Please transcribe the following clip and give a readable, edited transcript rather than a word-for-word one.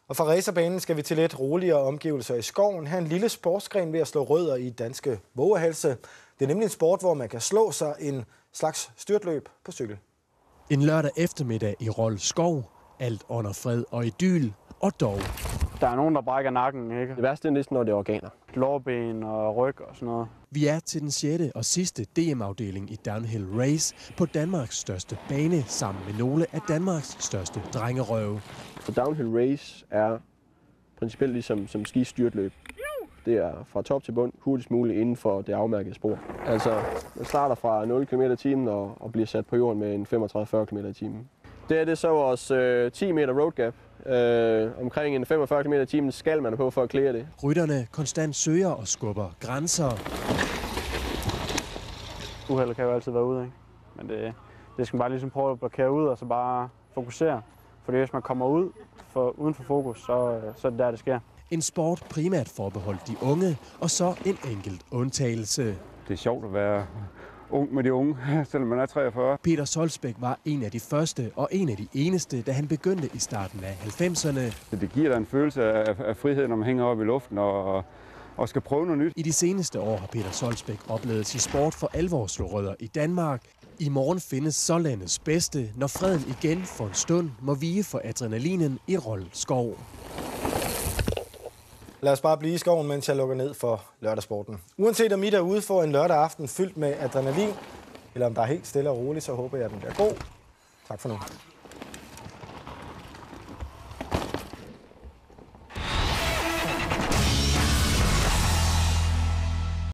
Og fra racerbanen skal vi til lidt roligere omgivelser i skoven. Her er en lille sportsgren ved at slå rødder i danske vovehalse. Det er nemlig en sport, hvor man kan slå sig en slags styrtløb på cykel. En lørdag eftermiddag i Rold Skov. Alt under fred og idyl, og dog. Der er nogen, der brækker nakken, ikke? Det værste er næsten, når det er organer. Lårben og ryg og sådan noget. Vi er til den 6. og sidste DM-afdeling i Downhill Race på Danmarks største bane, sammen med nogle af Danmarks største drengerøve. Så Downhill Race er principielt ligesom som skistyrtløb. Det er fra top til bund, hurtigst muligt inden for det afmærkede spor. Altså, man starter fra 0 km/t og bliver sat på jorden med en 35-40 km/t. Det er så vores 10 meter road gap. Omkring en 45 km/t skal man på for at klare det. Rytterne konstant søger og skubber grænser. Uheldet kan jo altid være ude, ikke? Men det skal man bare ligesom prøve at blokere ud og så bare fokusere. Fordi hvis man kommer ud uden for fokus, så er det der, det sker. En sport primært forbeholdt de unge, og så en enkelt undtagelse. Det er sjovt at være ung med de unge, selvom man er 43. Peter Solsbæk var en af de første og en af de eneste, da han begyndte i starten af 90'erne. Det giver dig en følelse af frihed, når man hænger op i luften og skal prøve noget nyt. I de seneste år har Peter Solsbæk oplevet sin sport for alvor slå rødder i Danmark. I morgen findes så landets bedste, når freden igen for en stund må vige for adrenalinen i Rold Skov. Lad os bare blive i skoven, mens jeg lukker ned for lørdagssporten. Uanset om I derude får en lørdag aften fyldt med adrenalin, eller om der er helt stille og roligt, så håber jeg, at den bliver god. Tak for nu.